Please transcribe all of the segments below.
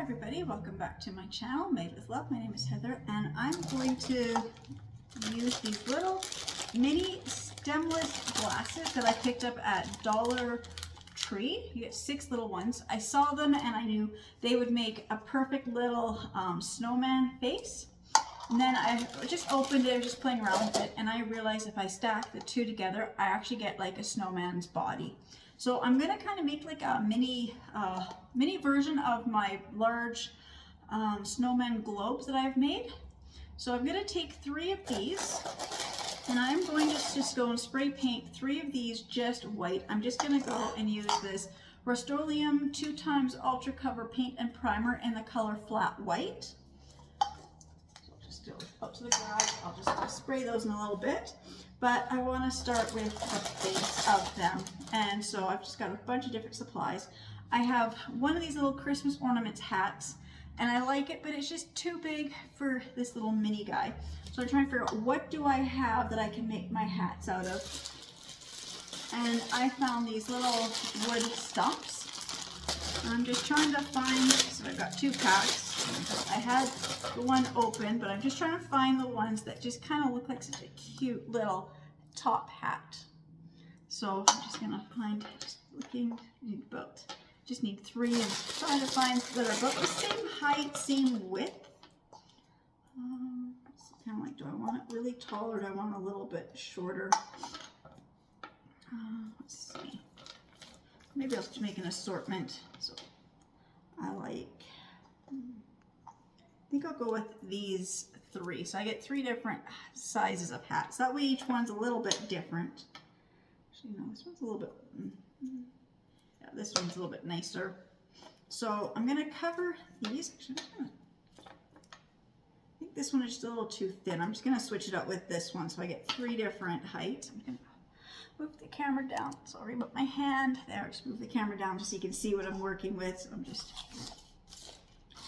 everybody, welcome back to my channel, Made with Love. My name is Heather, and I'm going to use these little mini stemless glasses that I picked up at Dollar Tree. You get 6 little ones. I saw them and I knew they would make a perfect little snowman face. And then I just opened it, I was just playing around with it, and I realized if I stack the two together, I actually get like a snowman's body. So I'm gonna kind of make like a mini version of my large snowman globes that I've made. So I'm gonna take 3 of these, and I'm going to just go and spray paint 3 of these just white. I'm just gonna go and use this Rust-Oleum 2x Ultra Cover Paint and Primer in the color Flat White. So I'll just go out to the garage. I'll just spray those in a little bit. But I want to start with the base of them. And so I've just got a bunch of different supplies. I have one of these little Christmas ornaments hats, and I like it, but it's just too big for this little mini guy. So I'm trying to figure out what do I have that I can make my hats out of. And I found these little wood stumps. I'm just trying to find, so I've got 2 packs. I had the one open, but I'm just trying to find the ones that just kind of look like such a cute little top hat. So I'm just gonna find, just need 3 and try to find that are about the same height, same width. It's kind of like, do I want it really tall or do I want it a little bit shorter? Let's see. Maybe I'll just make an assortment. So I like, I think I'll go with these 3. So I get 3 different sizes of hats. That way each one's a little bit different. Actually, no, this one's a little bit, yeah, this one's a little bit nicer. So I'm gonna cover these. Actually, I think this one is just a little too thin. I'm just gonna switch it up with this one. So I get 3 different heights. I'm gonna move the camera down. Sorry about my hand. There, just move the camera down just so you can see what I'm working with. So I'm just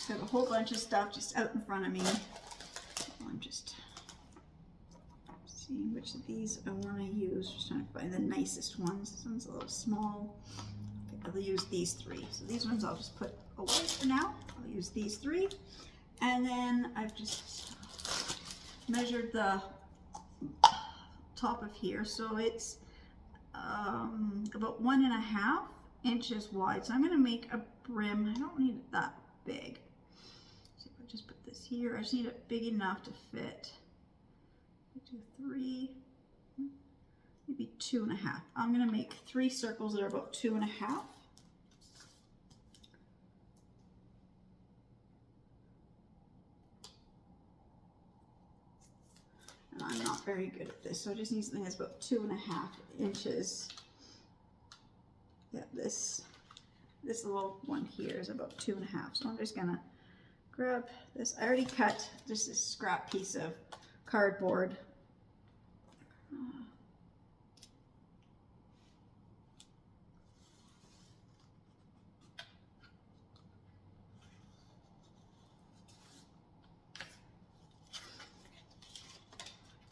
got a whole bunch of stuff just out in front of me. I'm just seeing which of these I want to use. Just trying to find the nicest ones. This one's a little small. Okay, I'll use these 3. So these ones I'll just put away for now. I'll use these 3. And then I've just measured the top of here. So it's about 1.5 inches wide. So I'm going to make a brim. I don't need it that big. Just put this here. I just need it big enough to fit 2, 3, maybe 2.5. I'm going to make 3 circles that are about 2.5. And I'm not very good at this, so I just need something that's about 2.5 inches. Yeah, this little one here is about 2.5. So I'm just gonna grab this. I already cut just this scrap piece of cardboard.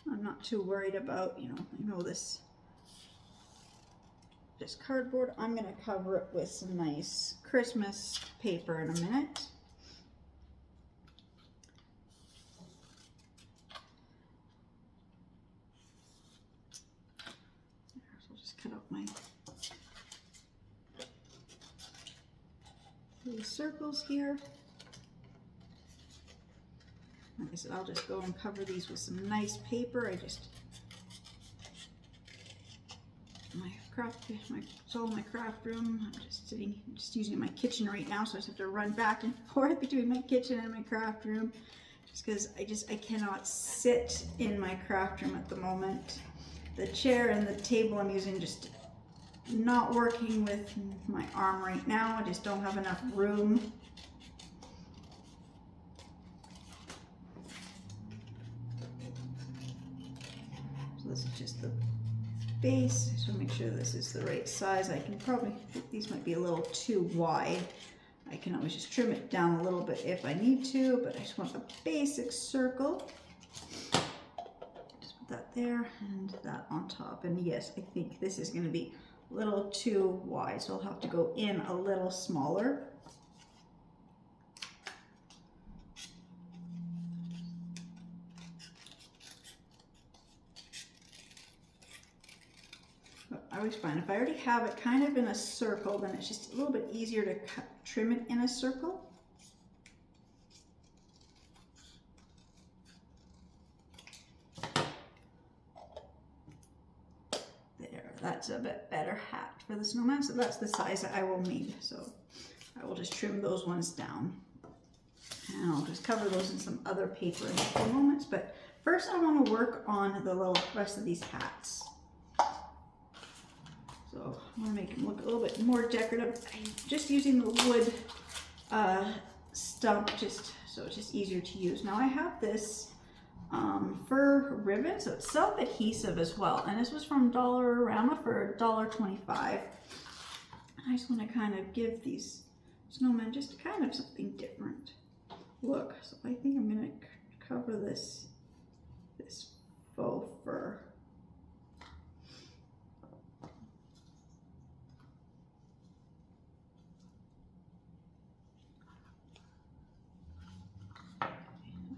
I'm not too worried about, this cardboard. I'm gonna cover it with some nice Christmas paper in a minute. Cut out my 3 circles here. Like I said, I'll just go and cover these with some nice paper. It's all in my craft room. I'm just using my kitchen right now, so I just have to run back and forth between my kitchen and my craft room, just because I cannot sit in my craft room at the moment. The chair and the table I'm using just not working with my arm right now. I just don't have enough room. So this is just the base. I just want to make sure this is the right size. I think these might be a little too wide. I can always just trim it down a little bit if I need to, but I just want a basic circle. That there and that on top. And yes, I think this is going to be a little too wide, so I'll have to go in a little smaller. always find if I already have it kind of in a circle, then it's just a little bit easier to trim it in a circle. There, that's a bit better hat for the snowman. So that's the size that I will need. So I will just trim those ones down. And I'll just cover those in some other paper in a few moments. But first I want to work on the rest of these hats. So I want to make them look a little bit more decorative. I'm just using the wood stump just so it's just easier to use. Now I have this fur ribbon, so it's self-adhesive as well. And this was from Dollarama for $1.25. I just want to kind of give these snowmen just kind of something different look. So I think I'm going to cover this faux fur.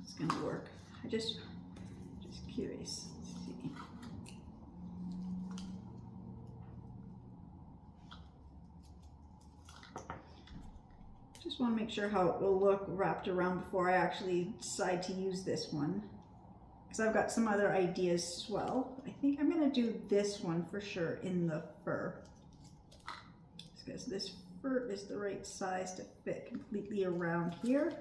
It's going to work. I just curious. Let's see. Just want to make sure how it will look wrapped around before I actually decide to use this one, because I've got some other ideas as well. I think I'm going to do this one for sure in the fur, because this fur is the right size to fit completely around here.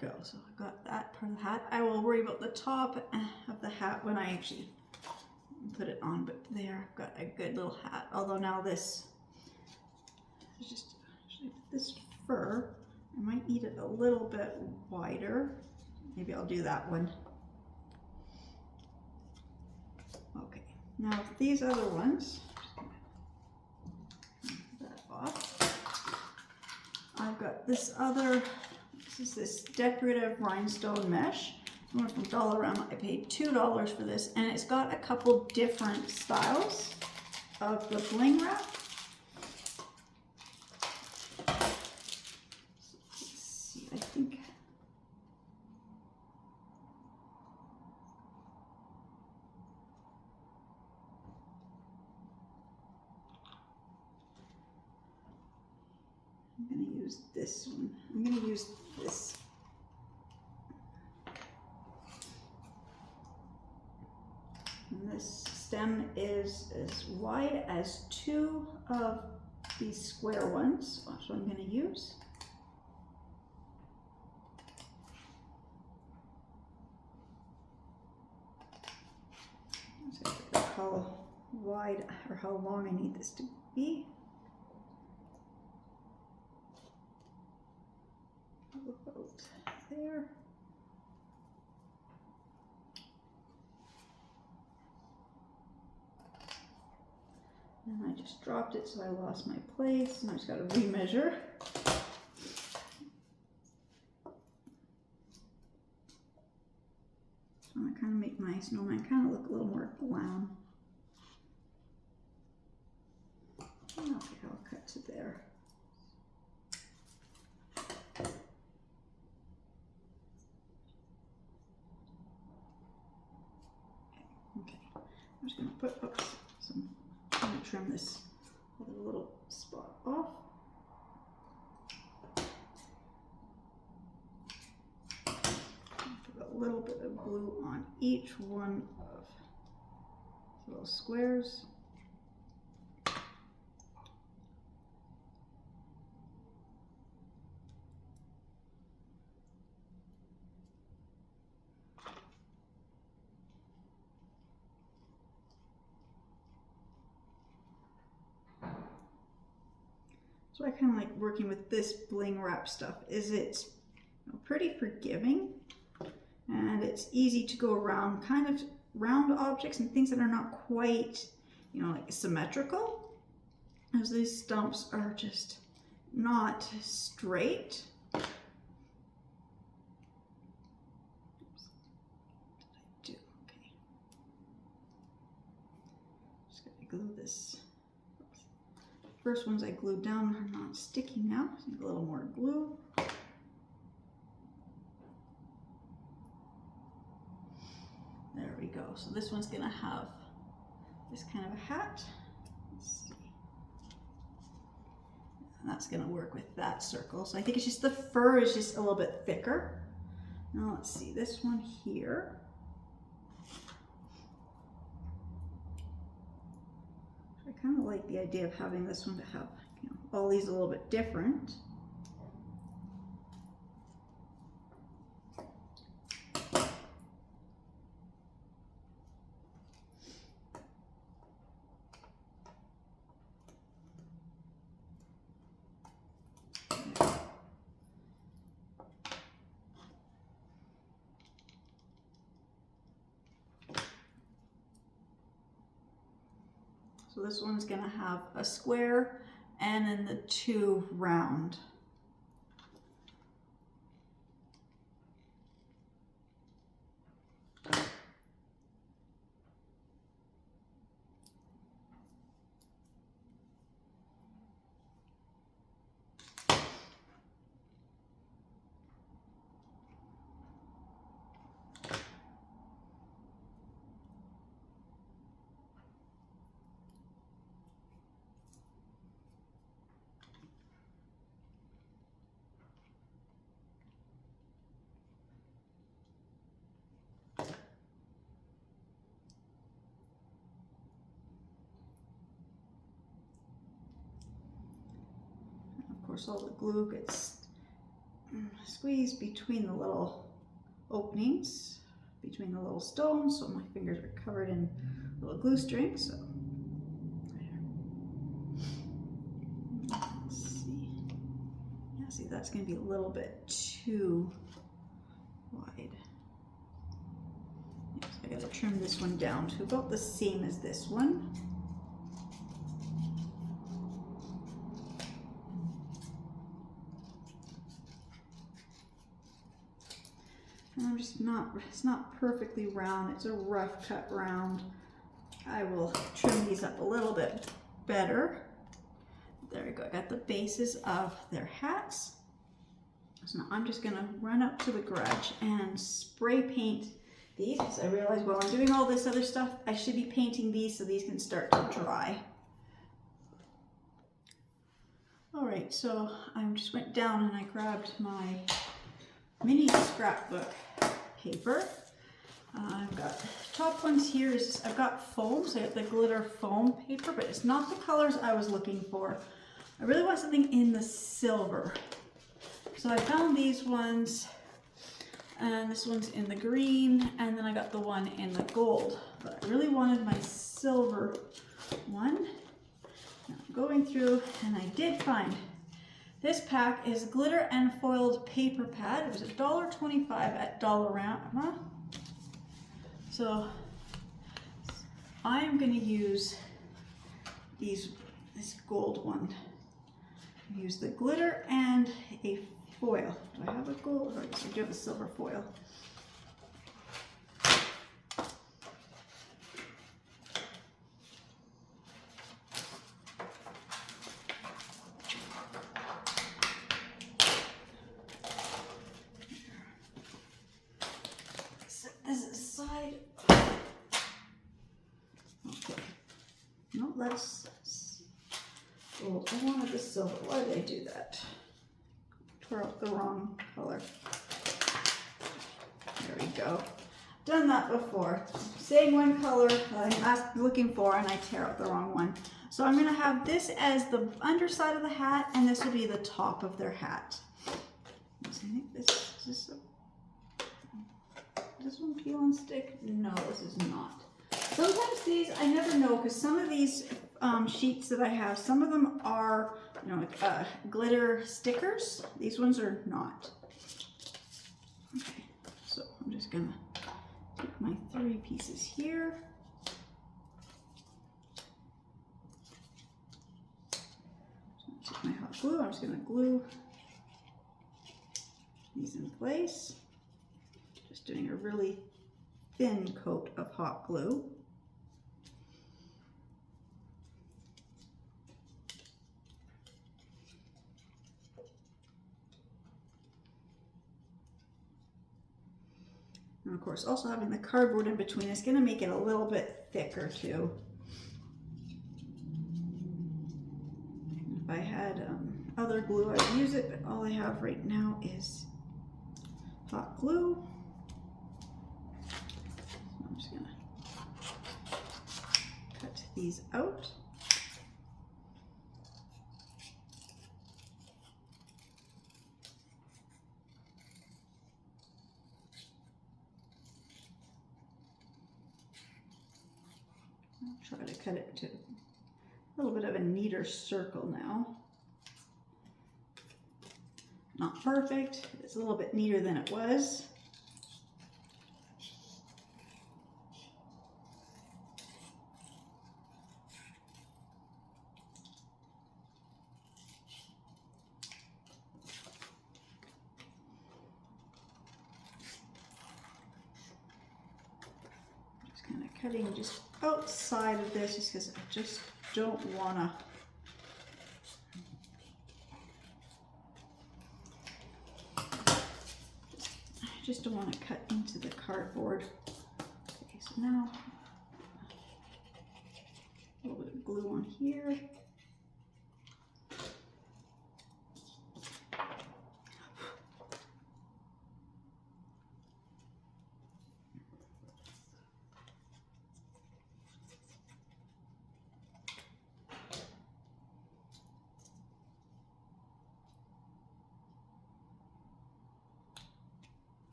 Go. So I got that part of the hat. I will worry about the top of the hat when I actually put it on, but there I've got a good little hat. Although now this is just this fur, I might need it a little bit wider. Maybe I'll do that one. Okay, now these other ones, put that off. I've got this other. This is this decorative rhinestone mesh. One from Dollarama. I paid $2 for this, and it's got a couple different styles of the bling wrap. Let's see, I think I'm going to use this one. I'm going to use this. And this stem is as wide as 2 of these square ones. That's what I'm going to use. So how wide or how long I need this to be. About there. And I just dropped it, so I lost my place, and I just got to remeasure. So I want to kind of make my snowman kind of look a little more glam. Okay, I'll cut to there. I'm just going to put I'm going to trim this other little spot off. Put a little bit of glue on each one of the little squares. So I kind of like working with this bling wrap stuff. It's pretty forgiving, and it's easy to go around kind of round objects and things that are not quite, like symmetrical, as these stumps are just not straight. Oops. What did I do? Okay. Just gotta glue this. First ones I glued down are not sticking now. So I need a little more glue. go. So this one's gonna have this kind of a hat. Let's see. And that's gonna work with that circle. So I think it's just the fur is just a little bit thicker. Now let's see, this one here. I kind of like the idea of having this one to have, you know, all these a little bit different. So this one's gonna have a square and then the two round. Of course, all the glue gets squeezed between the little openings, between the little stones, so my fingers are covered in little glue strings. So let's see. Yeah, see, that's going to be a little bit too wide. Yeah, so I got to trim this one down to about the same as this one. And I'm just it's not perfectly round, it's a rough cut round. I will trim these up a little bit better. There we go, I got the bases of their hats. So now I'm just gonna run up to the garage and spray paint these, because I realize while I'm doing all this other stuff, I should be painting these so these can start to dry. All right, so I just went down and I grabbed my mini scrapbook paper. I've got top ones here is I've got foam, so I got the glitter foam paper, but it's not the colors I was looking for. I really want something in the silver. So I found these ones, and this one's in the green, and then I got the one in the gold. But I really wanted my silver one. Now I'm going through, and I did find this pack is glitter and foiled paper pad. It was $1.25 at Dollarama. So I'm going to use this gold one. Use the glitter and a foil. Do I have a gold? I guess I do have a silver foil. Gold. I wanted the silver. Why did I do that? Tore out the wrong color. There we go. Done that before. Same one color I'm looking for, and I tear out the wrong one. So I'm going to have this as the underside of the hat, and this will be the top of their hat. I think this one peel and stick? No, this is not. Sometimes these, I never know, because some of these sheets that I have, some of them are, you know, like glitter stickers. These ones are not. Okay, so I'm just gonna take my 3 pieces here. So take my hot glue. I'm just gonna glue these in place. Just doing a really thin coat of hot glue. And of course, also having the cardboard in between is going to make it a little bit thicker too. If I had other glue, I'd use it, but all I have right now is hot glue. So I'm just going to cut these out. I'll try to cut it to a little bit of a neater circle now. Not perfect, it's a little bit neater than it was. Just kind of cutting just outside of this just because I just don't want to cut into the cardboard. Okay, so now a little bit of glue on here.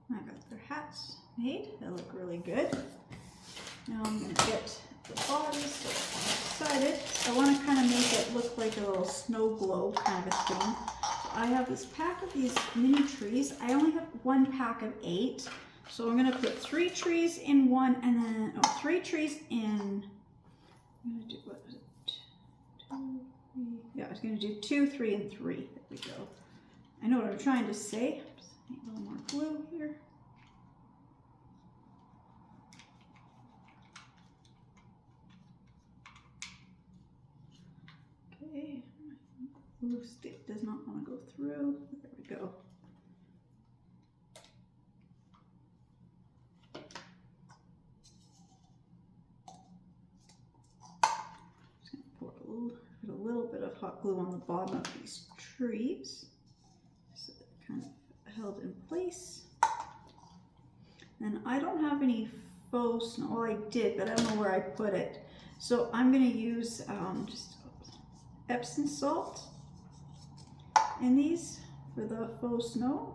I got their hats made. They look really good. Now I'm going to get the bodies. So I'm excited. I want to kind of make it look like a little snow globe kind of a thing. So I have this pack of these mini trees. I only have one pack of 8. So I'm going to put 3 trees in one and then 3 trees in. I'm going to do, what was it? 2, 3. Yeah, I was going to do 2, 3, and 3. There we go. I know what I'm trying to say. Just need a little more glue here. Okay, glue stick does not want to go through. There we go. Just going to put a little bit of hot glue on the bottom of these trees so they're kind of held in place. And I don't have any faux snow. Well, I did, but I don't know where I put it. So I'm going to use just Epsom salt in these for the faux snow.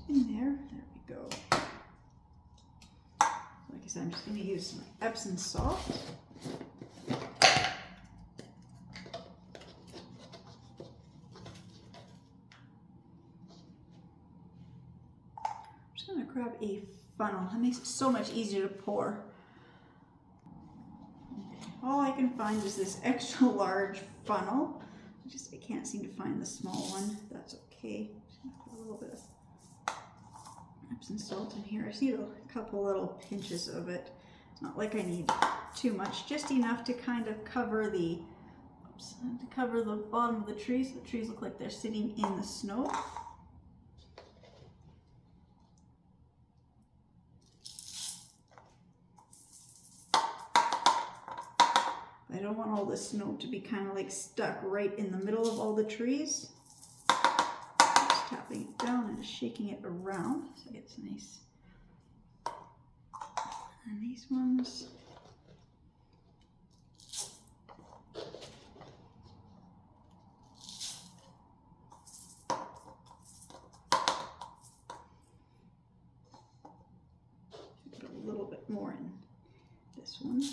in there. There we go. Like I said, I'm just going to use my Epsom salt. I'm just going to grab a funnel. That makes it so much easier to pour. All I can find is this extra large funnel. I can't seem to find the small one. That's okay. Just gonna put a little bit of Epsom salt in here. I just need a couple little pinches of it. It's not like I need too much, just enough to kind of cover the bottom of the trees. The trees look like they're sitting in the snow. I don't want all the snow to be kind of like stuck right in the middle of all the trees. Just tapping it down and shaking it around so it gets nice. And these ones. Put a little bit more in this one.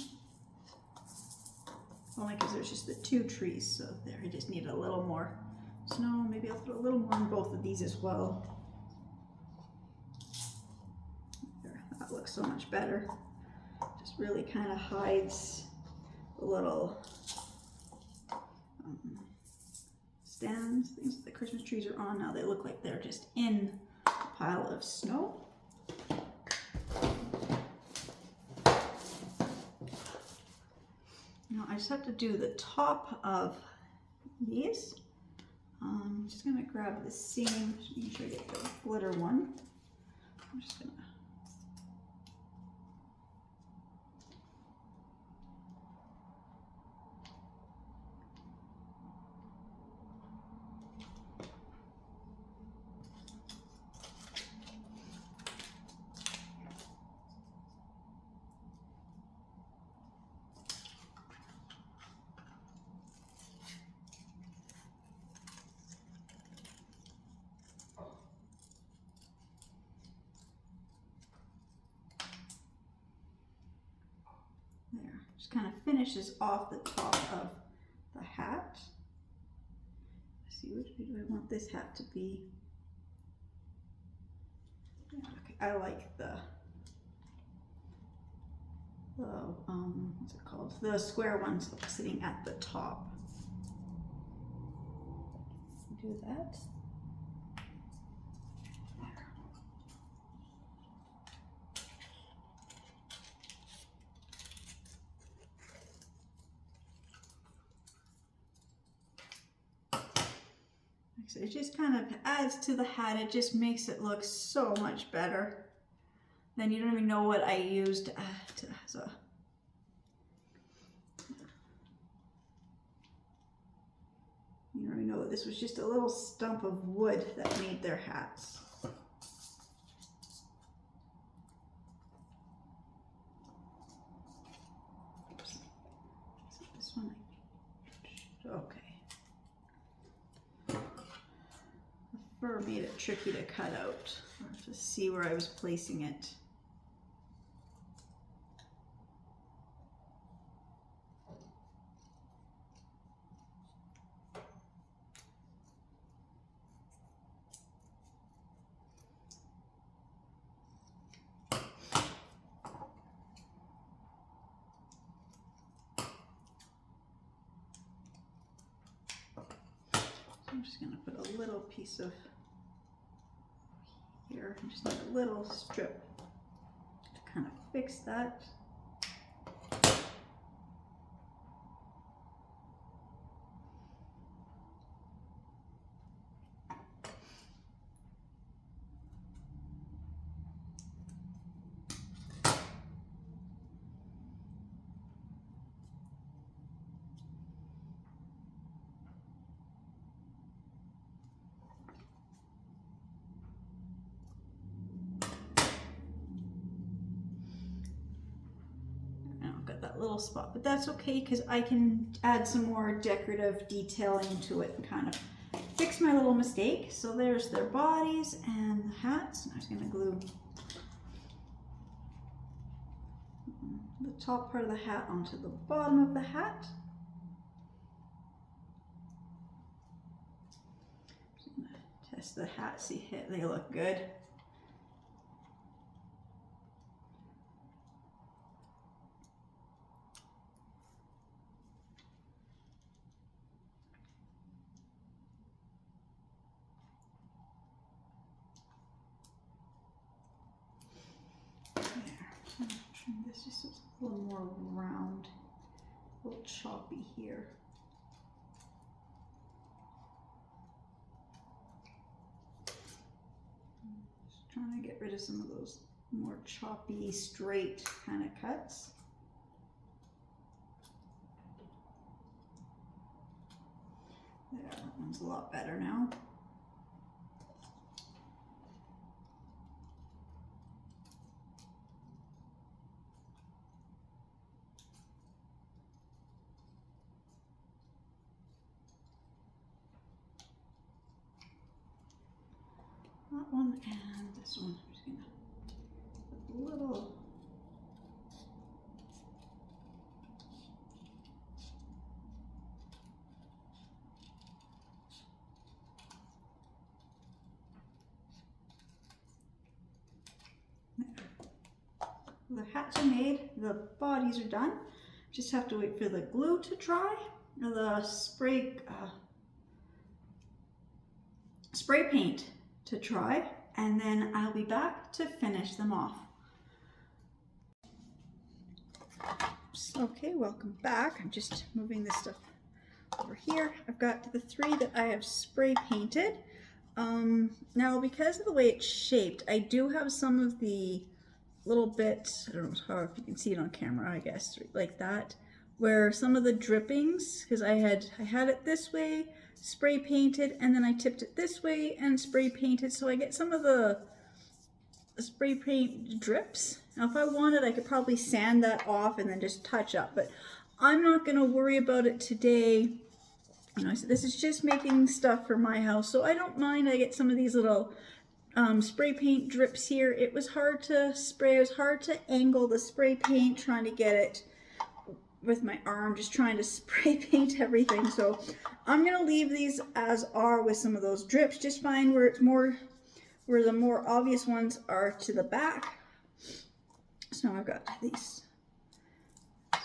Only because there's just the two trees, so there I just need a little more snow. Maybe I'll put a little more in both of these as well. There, that looks so much better. Just really kind of hides the little stands, things that the Christmas trees are on. Now they look like they're just in a pile of snow. Now I just have to do the top of these. I'm just going to grab the same, just making sure I get the glitter one. I'm just going to there. Just kind of finishes off the top of the hat. Let's see, which way do I want this hat to be? Yeah, okay, I like the what's it called? The square ones sitting at the top. Do that. So it just kind of adds to the hat. It just makes it look so much better. Then you don't even know what I used as a... You don't even know that this was just a little stump of wood that made their hats. Oops. This one, okay. Fur made it tricky to cut out, or to see where I was placing it. I'm just going to put a little piece of here, I just need a little strip to kind of fix that. That little spot, but that's okay because I can add some more decorative detailing to it and kind of fix my little mistake. So there's their bodies, and the hats. I'm just going to glue the top part of the hat onto the bottom of the hat. Just going to test the hat, see if they look good. This just looks a little more round, a little choppy here. Just trying to get rid of some of those more choppy, straight kind of cuts. There, that one's a lot better now. That one and this one. I'm just gonna put a little. The hats are made, the bodies are done. Just have to wait for the glue to dry, or the spray paint to dry, and then I'll be back to finish them off. Okay, welcome back. I'm just moving this stuff over here. I've got the 3 that I have spray painted. Now, because of the way it's shaped, I do have some of the little bits, I don't know if you can see it on camera, I guess, like that, where some of the drippings, because I had it this way, spray painted, and then I tipped it this way and spray painted, so I get some of the spray paint drips. Now if I wanted, I could probably sand that off and then just touch up, but I'm not going to worry about it today. You know, so this is just making stuff for my house, so I don't mind. I get some of these little spray paint drips here. It was hard to spray, it was hard to angle the spray paint, trying to get it with my arm, just trying to spray paint everything. So I'm gonna leave these as are with some of those drips. Just find where it's more, where the more obvious ones are to the back. So now I've got these.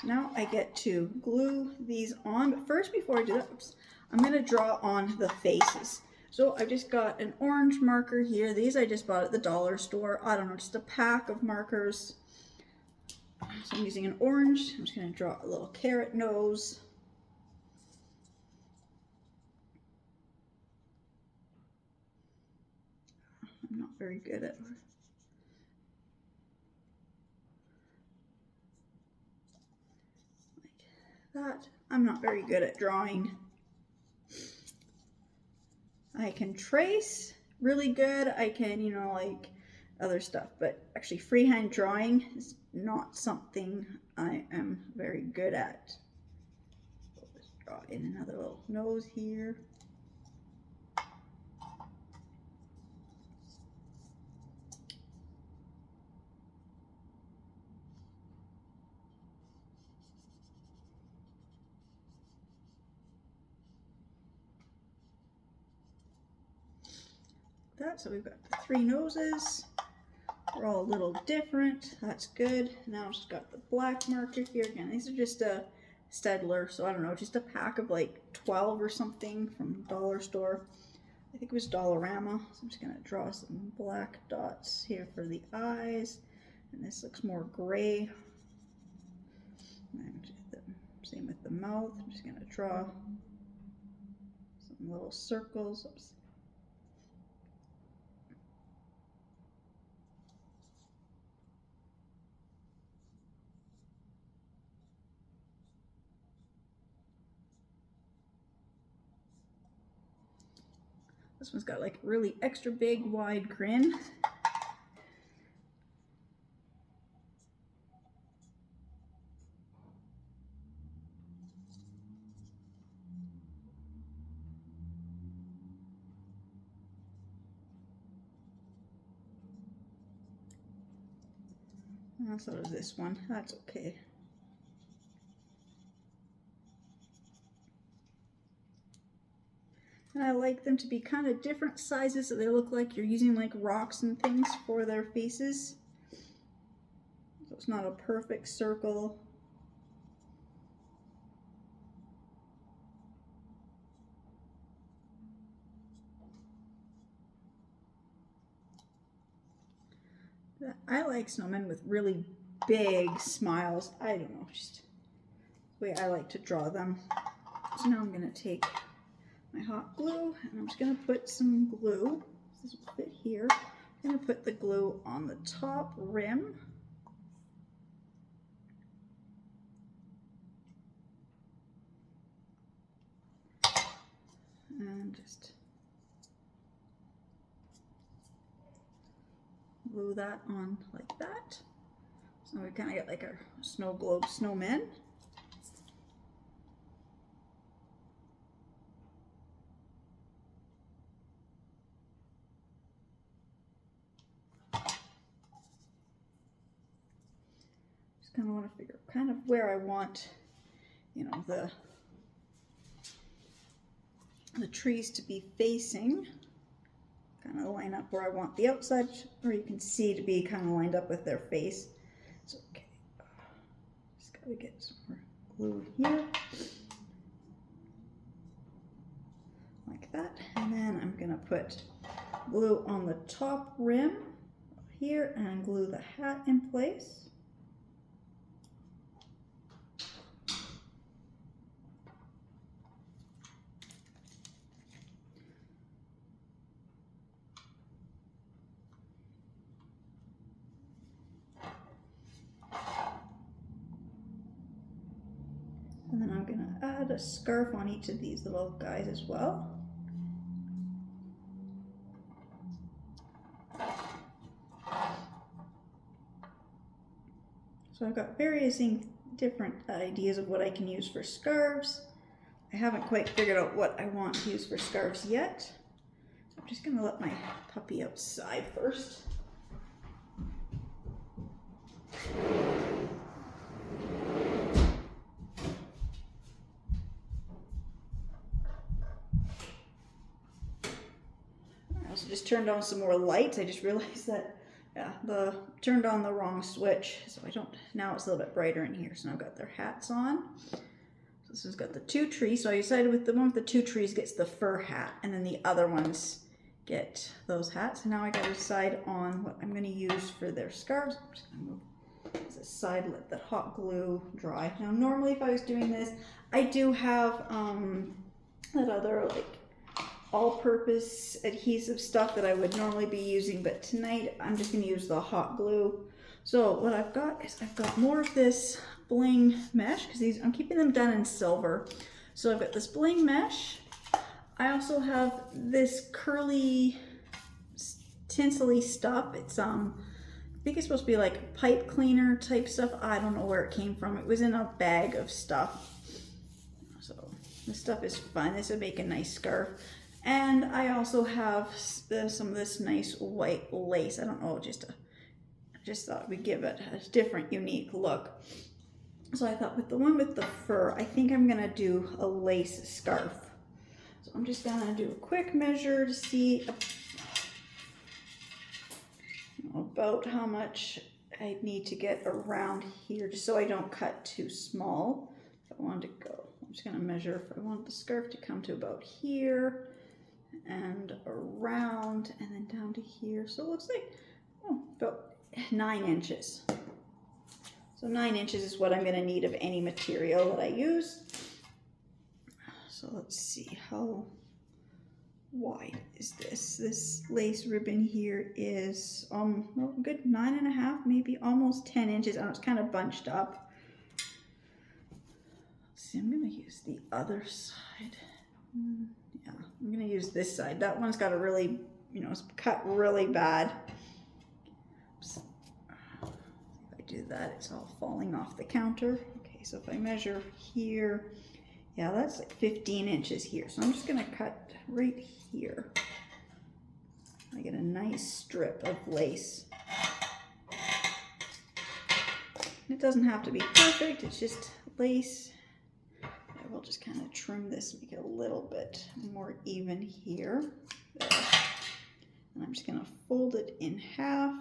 Now I get to glue these on, but first, before I do that, I'm gonna draw on the faces. So I've just got an orange marker here. These I just bought at the dollar store. I don't know, just a pack of markers. So I'm using an orange. I'm just going to draw a little carrot nose. I'm not very good at like that. I'm not very good at drawing. I can trace really good. I can, you know, like other stuff, but actually freehand drawing is not something I am very good at. So let's draw in another little nose here. So we've got the 3 noses. They're all a little different. That's good. Now I've just got the black marker here. Again, these are just a Stedler, so I don't know, just a pack of like 12 or something from dollar store. I think it was Dollarama. So I'm just gonna draw some black dots here for the eyes. And this looks more gray. And same with the mouth. I'm just gonna draw some little circles. Oops. This one's got like a really extra big, wide grin. So does this one. That's okay. And I like them to be kind of different sizes so they look like you're using like rocks and things for their faces. So it's not a perfect circle. I like snowmen with really big smiles. I don't know, just the way I like to draw them. So now I'm going to take my hot glue and I'm just going to put some glue. This will fit here. I'm going to put the glue on the top rim. And just glue that on like that. So we kind of get like our snow globe snowmen. Just kind of want to figure out kind of where I want, you know, the trees to be facing. Kind of line up where I want the outside, or you can see to be kind of lined up with their face. So okay, just gotta get some more glue here, like that, and then I'm gonna put glue on the top rim here and glue the hat in place. And then I'm going to add a scarf on each of these little guys as well. So I've got various different ideas of what I can use for scarves. I haven't quite figured out what I want to use for scarves yet. I'm just going to let my puppy outside first. I also just turned on some more lights. I just realized that turned on the wrong switch, so now it's a little bit brighter in here. So now I've got their hats on. So this has got the two trees. So I decided with the one with the two trees gets the fur hat, and then the other ones get those hats. And now I got to decide on what I'm going to use for their scarves. I'm just going to move this aside, let the hot glue dry. Now normally if I was doing this, I do have that other like all-purpose adhesive stuff that I would normally be using, but tonight I'm just going to use the hot glue. So what I've got is I've got more of this bling mesh, because I'm keeping them done in silver. So I've got this bling mesh. I also have this curly tinsely stuff. It's I think it's supposed to be like pipe cleaner type stuff. I don't know where it came from. It was in a bag of stuff. So this stuff is fun. This would make a nice scarf. And I also have some of this nice white lace. I don't know, I just thought we'd give it a different, unique look. So I thought with the one with the fur, I think I'm gonna do a lace scarf. So I'm just gonna do a quick measure to see about how much I need to get around here, just so I don't cut too small. If I wanted to go, I'm just gonna measure if I want the scarf to come to about here, and around, and then down to here. So it looks like about 9 inches. So 9 inches is what I'm going to need of any material that I use. So let's see, how wide is this? This lace ribbon here is good 9.5, maybe almost 10 inches. I know it's kind of bunched up. Let's see, I'm going to use the other side. Yeah, I'm going to use this side. That one's got a really, it's cut really bad. Oops. If I do that, it's all falling off the counter. Okay, so if I measure here, yeah, that's like 15 inches here. So I'm just going to cut right here. I get a nice strip of lace. It doesn't have to be perfect, it's just lace. I will just kind of trim this, make it a little bit more even here. There. And I'm just going to fold it in half.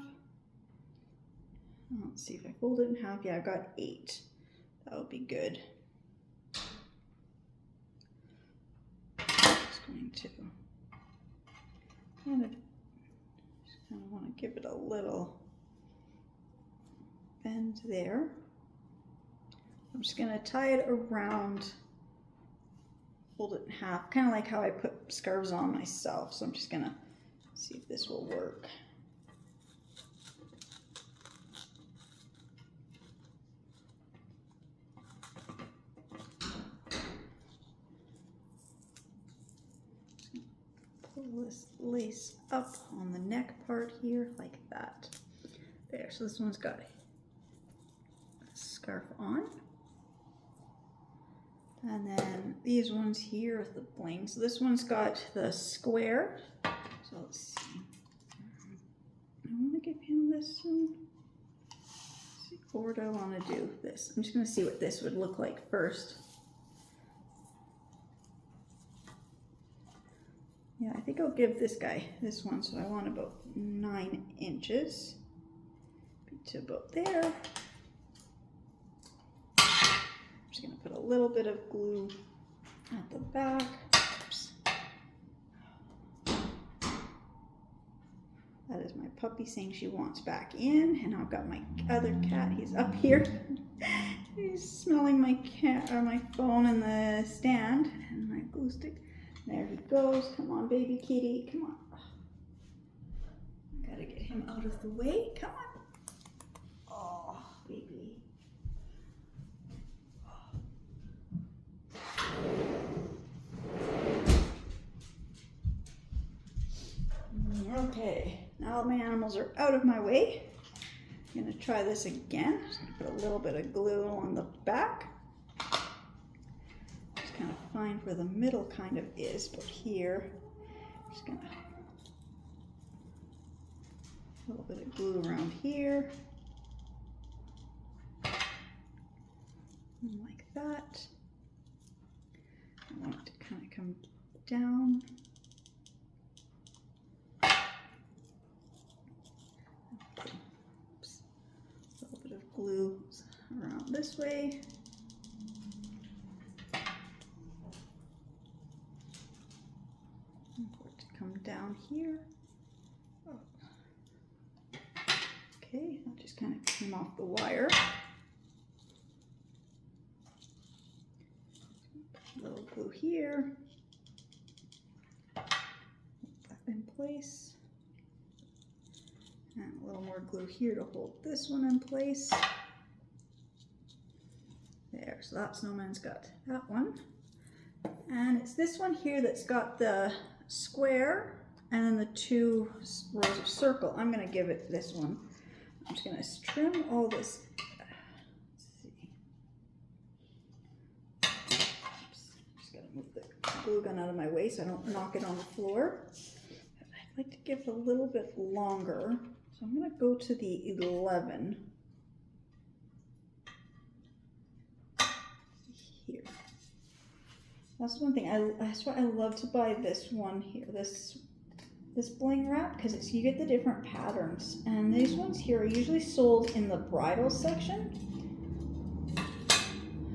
Let's see if I fold it in half. Yeah, I've got 8. That would be good. Just going to kind of want to give it a little bend there. I'm just going to tie it around, fold it in half, kind of like how I put scarves on myself. So I'm just going to see if this will work. Pull this lace up on the neck part here like that. There, so this one's got a scarf on. And then these ones here with the bling. So this one's got the square. So let's see. I want to give him this one. Let's see, or do I want to do this? I'm just going to see what this would look like first. Yeah, I think I'll give this guy this one. So I want about 9 inches. To about there. I'm just going to put a little bit of glue at the back. Oops. That is my puppy saying she wants back in, and I've got my other cat. He's up here. He's smelling my my phone in the stand and my glue stick. There he goes. Come on, baby kitty. Come on. Gotta get him out of the way. Come on. Oh, baby. Okay, now my animals are out of my way. I'm going to try this again. Just going to put a little bit of glue on the back. Just kind of find where the middle kind of is, but here, just going to a little bit of glue around here. Like that. I want it to kind of come down. Oops. A little bit of glue around this way. And for it to come down here. Oh. Okay, I'll just kind of trim off the wire. A little glue here, put that in place, and a little more glue here to hold this one in place. There, so that snowman's got that one. And it's this one here that's got the square and then the 2 rows of circle. I'm going to give it this one. I'm just going to trim all this. Move the glue gun out of my way so I don't knock it on the floor. I'd like to give it a little bit longer, so I'm going to go to the 11 here. That's one thing. That's why I love to buy this one here, this bling wrap, because it's you get the different patterns, and these ones here are usually sold in the bridal section,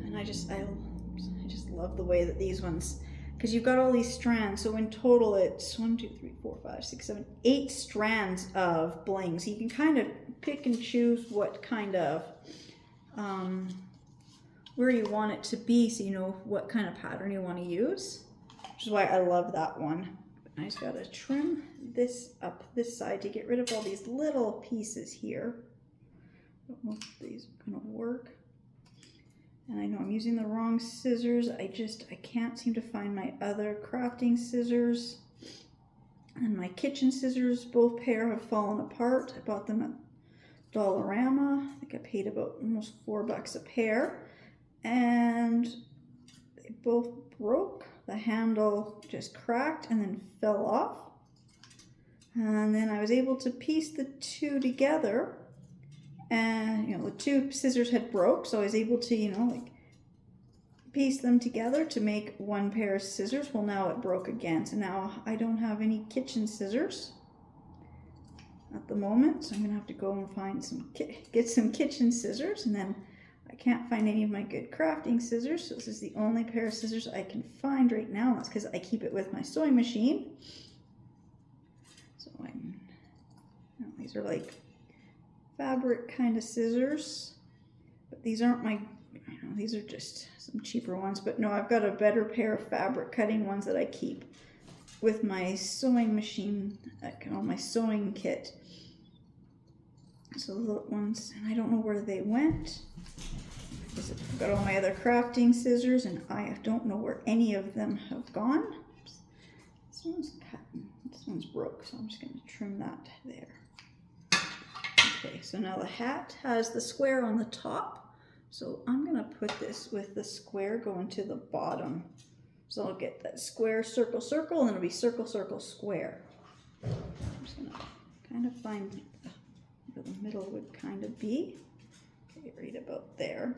and I just love the way that these ones, because you've got all these strands, so in total it's 1, 2, 3, 4, 5, 6, 7, 8 strands of bling. So you can kind of pick and choose what kind of where you want it to be, so you know what kind of pattern you want to use, which is why I love that one. I just got to trim this up this side to get rid of all these little pieces here. I don't know if these are going to work. And I know I'm using the wrong scissors. I can't seem to find my other crafting scissors. And my kitchen scissors, both pair have fallen apart. I bought them at Dollarama. I think I paid about almost $4 a pair. And they both broke. The handle just cracked and then fell off. And then I was able to piece the 2 together. and you know, the two scissors had broke, so I was able to, you know, like piece them together to make one pair of scissors. Well, now it broke again, so now I don't have any kitchen scissors at the moment, so I'm gonna have to go and find some, get some kitchen scissors, and then I can't find any of my good crafting scissors, so this is the only pair of scissors I can find right now. That's because I keep it with my sewing machine. So I'm, you know, these are like fabric kind of scissors, but these aren't my, you know, these are just some cheaper ones. But no, I've got a better pair of fabric cutting ones that I keep with my sewing machine, on my sewing kit. So the ones, and I don't know where they went. I've got all my other crafting scissors, and I don't know where any of them have gone. This one's cut, this one's broke, so I'm just going to trim that there. Okay, so now the hat has the square on the top. So I'm going to put this with the square going to the bottom. So I'll get that square, circle, circle, and it'll be circle, circle, square. I'm just going to kind of find where the middle would kind of be. Okay, right about there.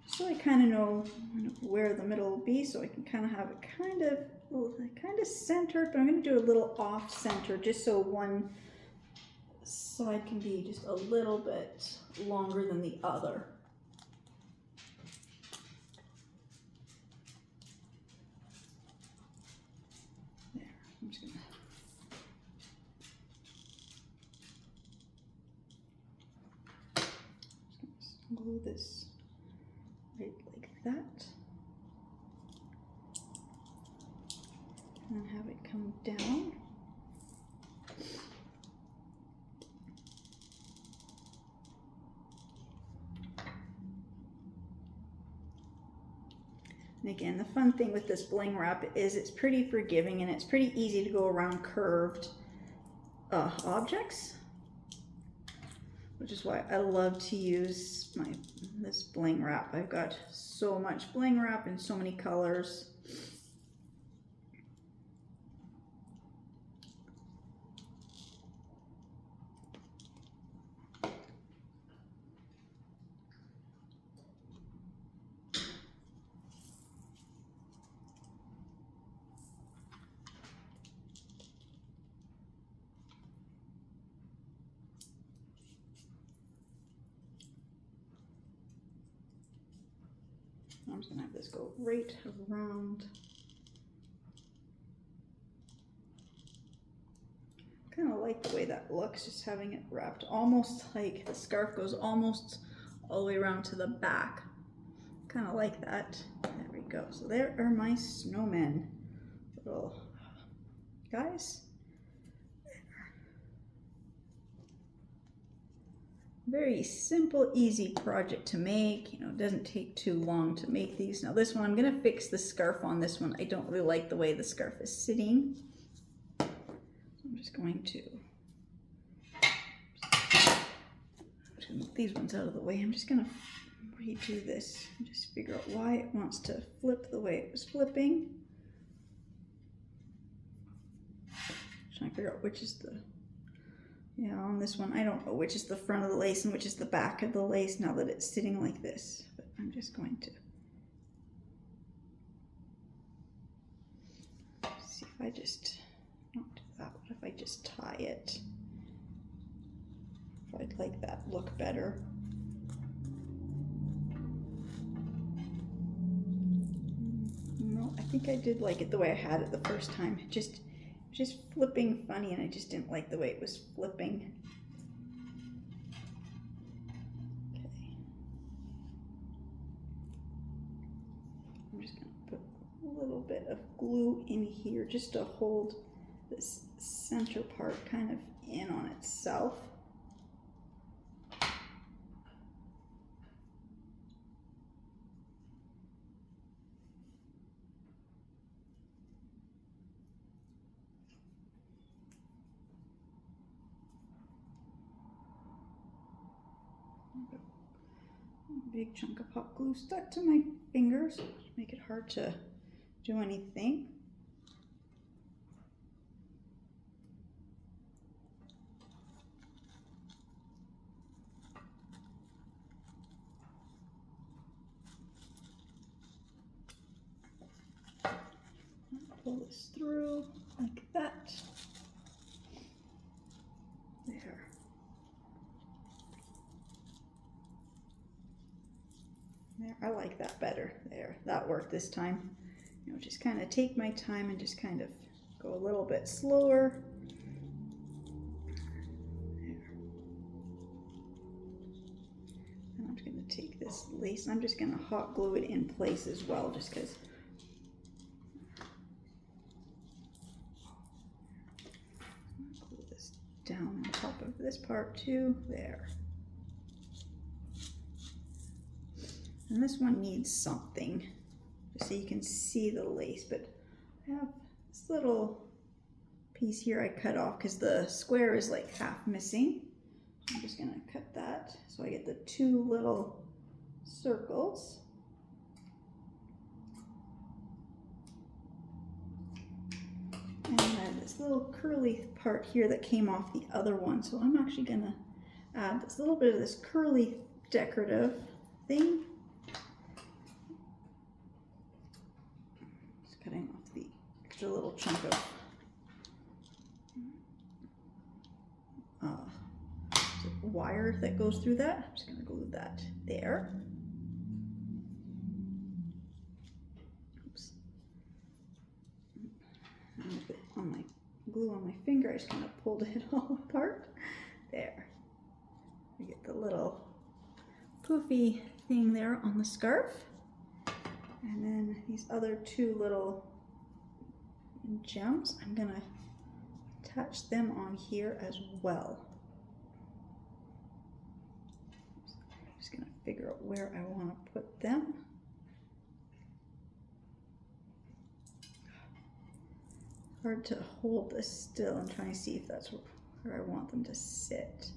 So I kind of know where the middle will be, so I can kind of have it kind of centered, but I'm going to do a little off center just so one side can be just a little bit longer than the other. There, I'm just gonna glue this right like that, and then have it come down. And again, the fun thing with this bling wrap is it's pretty forgiving, and it's pretty easy to go around curved objects, which is why I love to use this bling wrap. I've got so much bling wrap in so many colors. I'm just gonna have this go right around. Kind of like the way that looks, just having it wrapped almost like the scarf goes almost all the way around to the back. Kind of like that. There we go. So there are my snowmen, little guys. Very simple, easy project to make. You know, it doesn't take too long to make these. Now this one, I'm gonna fix the scarf on this one. I don't really like the way the scarf is sitting. So I'm just going to move these ones out of the way. I'm just gonna redo this and just figure out why it wants to flip the way it was flipping. Trying to figure out which is the, yeah, on this one, I don't know which is the front of the lace and which is the back of the lace now that it's sitting like this. But I'm just going to see if I just, not do that, what if I just tie it? If I'd like that look better. No, I think I did like it the way I had it the first time. Just flipping funny, and I just didn't like the way it was flipping. Okay. I'm just gonna put a little bit of glue in here just to hold this center part kind of in on itself. Big chunk of hot glue stuck to my fingers, make it hard to do anything. pull this through like that. There. There, I like that better. There, that worked this time. You know, just kind of take my time and just kind of go a little bit slower. There. And I'm just going to take this lace and I'm just going to hot glue it in place as well, just because. Glue this down on top of this part too. There. And this one needs something, just so you can see the lace, but I have this little piece here I cut off because the square is like half missing. I'm just gonna cut that so I get the two little circles. And then this little curly part here that came off the other one. So I'm actually gonna add this little bit of this curly decorative thing. Cutting off the extra little chunk of wire that goes through that. I'm just going to glue that there. Oops. And with it on my glue on my finger, I just kind of pulled it all apart. There. I get the little poofy thing there on the scarf. And then these other two little gems, I'm gonna attach them on here as well. I'm just gonna figure out where I want to put them. Hard to hold this still. I'm trying to see if that's where I want them to sit.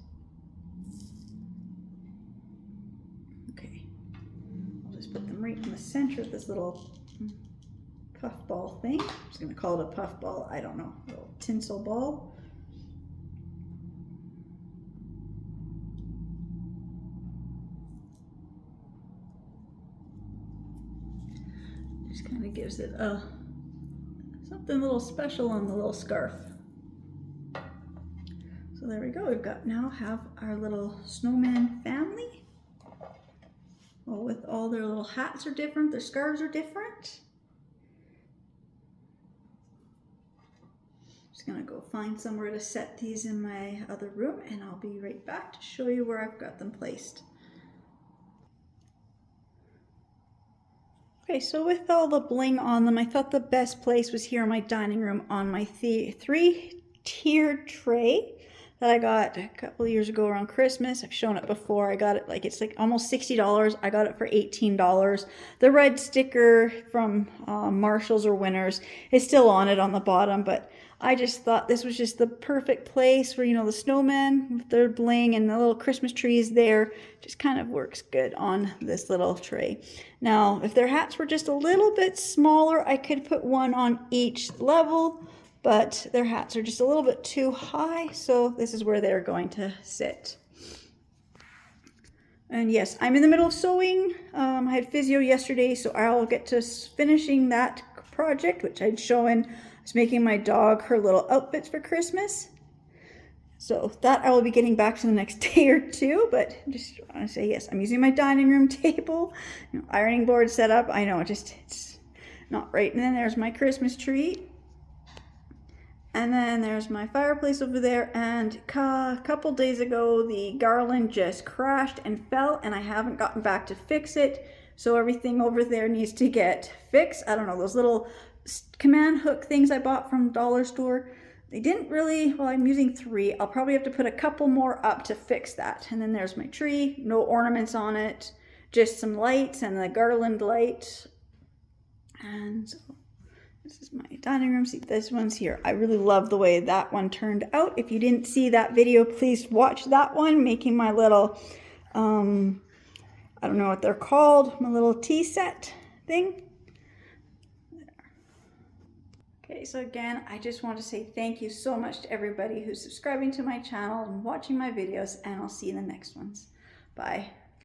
Put them right in the center of this little puff ball thing. I'm just going to call it a puff ball. I don't know, a little tinsel ball. Just kind of gives it a something a little special on the little scarf. So there we go. We've got now have our little snowman family. Well, with all their little hats are different, their scarves are different. Just gonna go find somewhere to set these in my other room and I'll be right back to show you where I've got them placed. Okay, so with all the bling on them, I thought the best place was here in my dining room on my three-tiered tray that I got a couple of years ago around Christmas. I've shown it before. I got it it's like almost $60. I got it for $18. The red sticker from Marshalls or Winners is still on it on the bottom, but I just thought this was just the perfect place where, you know, the snowmen with their bling and the little Christmas trees there just kind of works good on this little tray. Now, if their hats were just a little bit smaller, I could put one on each level, but their hats are just a little bit too high, so this is where they're going to sit. And yes, I'm in the middle of sewing. I had physio yesterday, so I'll get to finishing that project, which I'd shown. I was making my dog her little outfits for Christmas. So that I will be getting back to the next day or two, but just want to say yes, I'm using my dining room table, you know, ironing board set up. I know, it's not right. And then there's my Christmas tree. And then there's my fireplace over there, and a couple days ago the garland just crashed and fell and I haven't gotten back to fix it, so everything over there needs to get fixed. I don't know, those little command hook things I bought from dollar store, they didn't really, well, I'm using 3. I'll probably have to put a couple more up to fix that. And then there's my tree, no ornaments on it, just some lights and the garland light. And so this is my dining room. See, this one's here. I really love the way that one turned out. If you didn't see that video, please watch that one, making my little, I don't know what they're called, my little tea set thing. There. Okay, so again, I just want to say thank you so much to everybody who's subscribing to my channel and watching my videos, and I'll see you in the next ones. Bye.